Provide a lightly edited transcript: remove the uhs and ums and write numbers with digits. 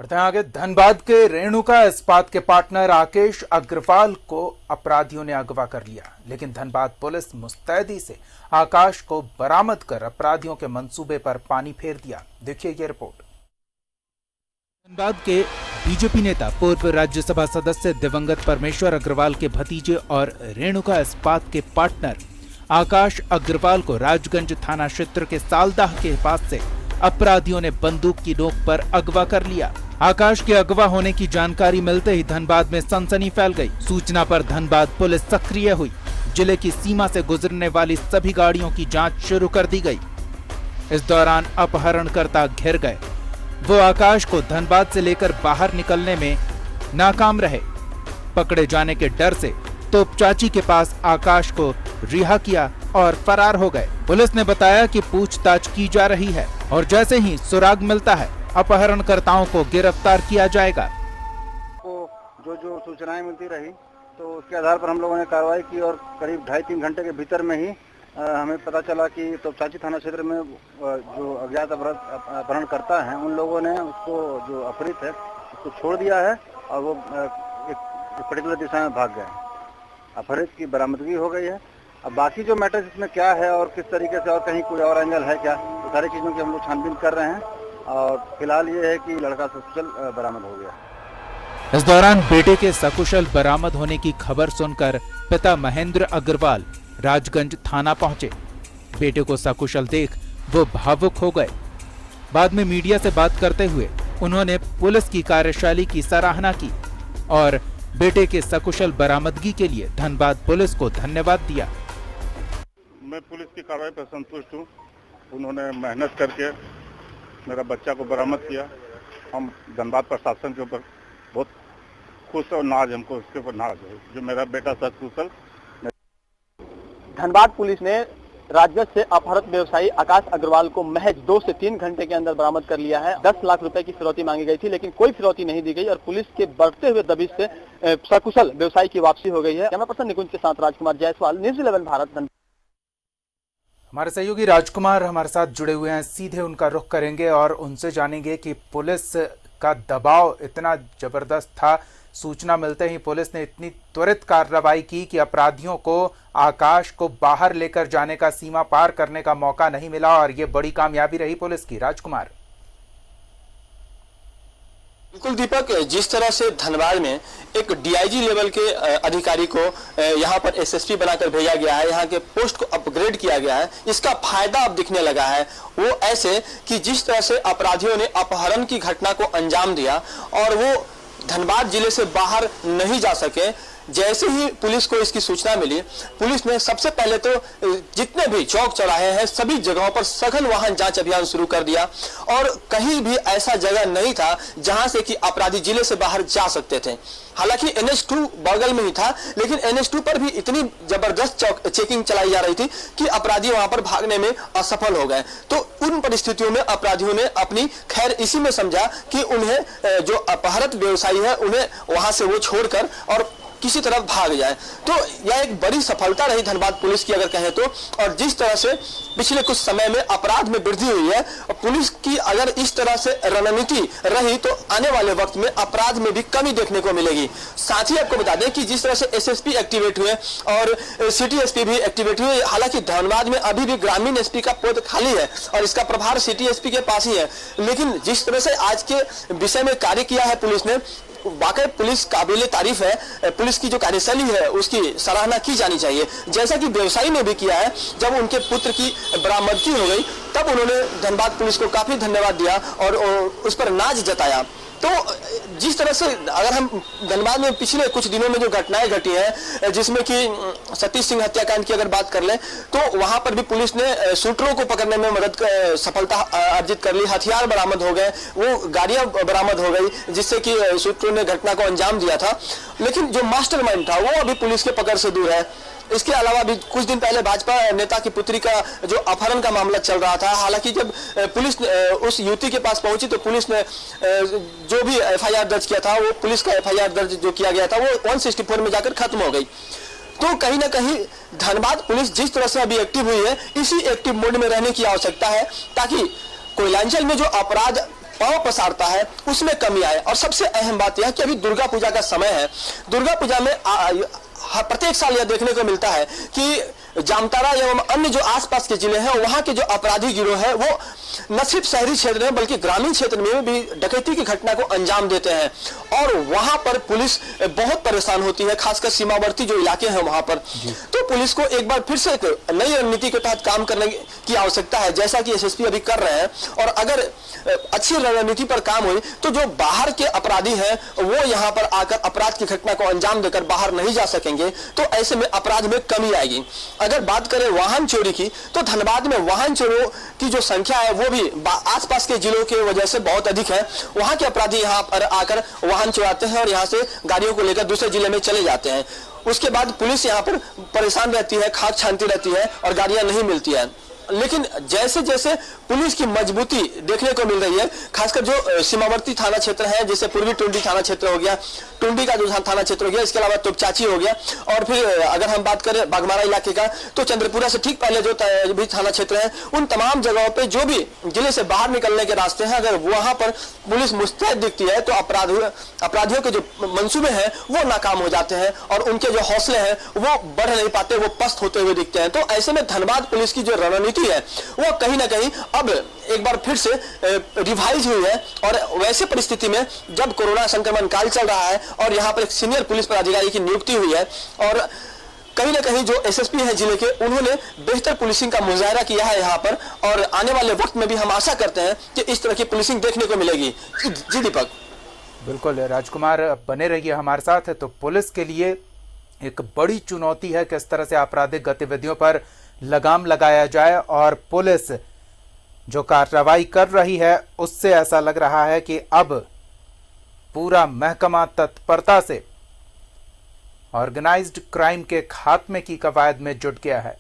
और आगे धनबाद के रेणुका इस्पात के पार्टनर आकेश अग्रवाल को अपराधियों ने अगवा कर लिया, लेकिन धनबाद पुलिस मुस्तैदी से आकाश को बरामद कर अपराधियों के मंसूबे पर पानी फेर दिया। देखिए ये रिपोर्ट। धनबाद के बीजेपी नेता पूर्व राज्यसभा सदस्य दिवंगत परमेश्वर अग्रवाल के भतीजे और रेणुका इस्पात के पार्टनर आकाश अग्रवाल को राजगंज थाना क्षेत्र के सालदाह के पास से अपराधियों ने बंदूक की नोक पर अगवा कर लिया। आकाश के अगवा होने की जानकारी मिलते ही धनबाद में सनसनी फैल गई। सूचना पर धनबाद पुलिस सक्रिय हुई। जिले की सीमा से गुजरने वाली सभी गाड़ियों की जांच शुरू कर दी गई। इस दौरान अपहरणकर्ता घिर गए। वो आकाश को धनबाद से लेकर बाहर निकलने में नाकाम रहे। पकड़े जाने के डर से तोपचाची के पास आकाश को रिहा किया और फरार हो गए। पुलिस ने बताया कि पूछताछ की जा रही है और जैसे ही सुराग मिलता है अपहरणकर्ताओं को गिरफ्तार किया जाएगा। जो सूचनाएं मिलती रही तो उसके आधार पर हम लोगों ने कार्रवाई की और करीब 2.5-3 घंटे के भीतर में ही हमें पता चला कि तोपचाची थाना क्षेत्र में जो अज्ञात अपहरणकर्ता हैं उन लोगों ने उसको जो अपहरित है उसको छोड़ दिया है और वो एक पर्टिकुलर दिशा में भाग गए। अपहरित की बरामदगी हो गई है। अब बाकी जो मैटर इसमें क्या है और किस तरीके से और कहीं कोई और एंगल है क्या, तो सारी चीज़ों की हम लोग छानबीन कर रहे हैं और फिलहाल ये है कि लड़का सकुशल बरामद हो गया। इस दौरान बेटे के सकुशल बरामद होने की खबर सुनकर पिता महेंद्र अग्रवाल राजगंज थाना पहुंचे। बेटे को सकुशल देख वो भावुक हो गए। बाद में मीडिया से बात करते हुए उन्होंने पुलिस की कार्यशैली की सराहना की और बेटे के सकुशल बरामदगी के लिए धनबाद पुलिस को धन्यवाद दिया। मैं पुलिस की कार्रवाई पर संतुष्ट हूँ। उन्होंने मेहनत करके मेरा बच्चा को बरामद किया। हम धनबाद प्रशासन के ऊपर बहुत खुश और नाज, हमको उसके ऊपर नाज है जो मेरा बेटा सकुशल। धनबाद पुलिस ने राजगंज से अपहृत व्यवसायी आकाश अग्रवाल को महज 2 से 3 घंटे के अंदर बरामद कर लिया है। 10 लाख रुपए की फिरौती मांगी गई थी, लेकिन कोई फिरौती नहीं दी गई और पुलिस के बढ़ते हुए दबिश से सकुशल व्यवसायी की वापसी हो गई है। कैमरा पर्सन निकुंज के साथ राजकुमार जायसवाल, न्यूज़ 11 भारत। हमारे सहयोगी राजकुमार हमारे साथ जुड़े हुए हैं, सीधे उनका रुख करेंगे और उनसे जानेंगे कि पुलिस का दबाव इतना जबरदस्त था। सूचना मिलते ही पुलिस ने इतनी त्वरित कार्रवाई की कि अपराधियों को आकाश को बाहर लेकर जाने का, सीमा पार करने का मौका नहीं मिला और ये बड़ी कामयाबी रही पुलिस की। राजकुमार। बिल्कुल दीपक, जिस तरह से धनबाद में एक डीआईजी लेवल के अधिकारी को यहाँ पर एसएसपी बनाकर भेजा गया है, यहाँ के पोस्ट को अपग्रेड किया गया है, इसका फायदा अब दिखने लगा है। वो ऐसे कि जिस तरह से अपराधियों ने अपहरण की घटना को अंजाम दिया और वो धनबाद जिले से बाहर नहीं जा सके। जैसे ही पुलिस को इसकी सूचना मिली, पुलिस ने सबसे पहले तो जितने भी चौक चौराहे हैं सभी जगहों पर सघन वाहन जांच अभियान शुरू कर दिया और कहीं भी ऐसा जगह नहीं था जहां से कि अपराधी जिले से बाहर जा सकते थे। हालांकि NH2 बगल में ही था, लेकिन NH2 पर भी इतनी जबरदस्त चेकिंग चलाई जा रही थी कि अपराधी वहां पर भागने में असफल हो गए। तो उन परिस्थितियों में अपराधियों ने अपनी खैर इसी में समझा कि उन्हें जो अपहृत व्यवसायी है उन्हें वहां से वो छोड़कर और किसी तरफ भाग जाए। तो यह एक बड़ी सफलता रही धनबाद पुलिस की अगर कहें तो। और जिस तरह से पिछले कुछ समय में अपराध में वृद्धि हुई है, पुलिस की अगर इस तरह से रणनीति रही तो आने वाले वक्त में अपराध में भी कमी देखने को मिलेगी। साथ ही आपको बता दें कि जिस तरह से एसएसपी एक्टिवेट हुए और सिटी एसपी भी एक्टिवेट हुए, हालांकि धनबाद में अभी भी ग्रामीण एसपी का पद खाली है और इसका प्रभार सिटी एसपी के पास ही है। लेकिन जिस तरह से आज के विषय में कार्य किया है पुलिस ने, वाकई पुलिस काबिले तारीफ है। पुलिस की जो कार्यशैली है उसकी सराहना की जानी चाहिए, जैसा कि व्यवसायी ने भी किया है। जब उनके पुत्र की बरामदगी हो गई तब उन्होंने धनबाद पुलिस को काफी धन्यवाद दिया और उस पर नाज जताया। तो जिस तरह से अगर हम धनबाद में पिछले कुछ दिनों में जो घटनाएं घटी हैं, जिसमें कि सतीश सिंह हत्याकांड की अगर बात कर लें तो वहां पर भी पुलिस ने शूटरों को पकड़ने में सफलता अर्जित कर ली। हथियार बरामद हो गए, वो गाड़ियां बरामद हो गई जिससे कि शूटरों ने घटना को अंजाम दिया था। लेकिन जो मास्टरमाइंड था वो अभी पुलिस के पकड़ से दूर है। इसके अलावा भी कुछ दिन पहले भाजपा नेता की पुत्री का जो अपहरण का मामला चल रहा था, हालांकि जब पुलिस उस युवती के पास पहुंची तो पुलिस ने जो भी एफआईआर दर्ज किया था, वो पुलिस का एफआईआर दर्ज जो किया गया था वो 164 में जाकर खत्म हो गई। तो कहीं ना कहीं धनबाद पुलिस जिस तरह से अभी एक्टिव हुई है, इसी एक्टिव मोड में रहने की आवश्यकता है ताकि कोयलांचल में जो अपराध पांव पसारता है उसमें कमी आए। और सबसे अहम बात यह कि अभी दुर्गा पूजा का समय है। दुर्गा पूजा में प्रत्येक साल यह देखने को मिलता है कि जामताड़ा एवं अन्य जो आसपास के जिले हैं वहां के जो अपराधी गिरोह है वो न सिर्फ शहरी क्षेत्र में बल्कि ग्रामीण क्षेत्र में भी डकैती की घटना को अंजाम देते हैं और वहां पर पुलिस बहुत परेशान होती है, खासकर सीमावर्ती जो इलाके हैं वहां पर। तो पुलिस को एक बार फिर से एक नई रणनीति के तहत काम करने की आवश्यकता है, जैसा कि एसएसपी अभी कर रहे हैं। और अगर अच्छी रणनीति पर काम हुई तो जो बाहर के अपराधी हैं वो यहाँ पर आकर अपराध की घटना को अंजाम देकर बाहर नहीं जा सकेंगे, तो ऐसे में अपराध में कमी आएगी। अगर बात करें वाहन चोरी की तो धनबाद में वाहन चोरों की जो संख्या है वो भी आसपास के जिलों की वजह से बहुत अधिक है। वहां के अपराधी यहाँ पर आकर वाहन चुराते हैं और यहाँ से गाड़ियों को लेकर दूसरे जिले में चले जाते हैं। उसके बाद पुलिस यहाँ पर परेशान रहती है, खाक छानती रहती है और गाड़ियां नहीं मिलती है। लेकिन जैसे जैसे पुलिस की मजबूती देखने को मिल रही है, खासकर जो सीमावर्ती थाना क्षेत्र है, जैसे पूर्वी टुंडी थाना क्षेत्र हो गया, टुंडी का जो थाना क्षेत्र हो गया, इसके अलावा तोपचाची हो गया, और फिर अगर हम बात करें बागमारा इलाके का तो चंद्रपुरा से ठीक पहले जो भी थाना क्षेत्र है, उन तमाम जगहों पे जो भी जिले से बाहर निकलने के रास्ते हैं, अगर वहां पर पुलिस मुस्तैद दिखती है तो अपराधियों के जो मंसूबे हैं वो नाकाम हो जाते हैं और उनके जो हौसले हैं वो बढ़ नहीं पाते, वो पस्त होते हुए दिखते हैं। तो ऐसे में धनबाद पुलिस की जो रणनीति है वो कहीं ना कहीं अब एक बार फिर से रिवाइज हुई है। और वैसे परिस्थिति में जब कोरोना संक्रमण काल चल रहा है और यहाँ पर एक सीनियर पुलिस पदाधिकारी की नियुक्ति हुई है और कहीं ना कहीं जो एसएसपी है जिले के, उन्होंने बेहतर पुलिसिंग का मुजाहरा किया है यहाँ पर, और आने वाले वक्त में भी हम आशा करते हैं कि इस तरह की पुलिसिंग देखने को मिलेगी। जी दीपक। बिल्कुल राजकुमार, बने रहिए हमारे साथ। है तो पुलिस के लिए एक बड़ी चुनौती है किस तरह से आपराधिक गतिविधियों पर लगाम लगाया जाए, और पुलिस जो कार्रवाई कर रही है उससे ऐसा लग रहा है कि अब पूरा महकमा तत्परता से ऑर्गेनाइज्ड क्राइम के खात्मे की कवायद में जुट गया है।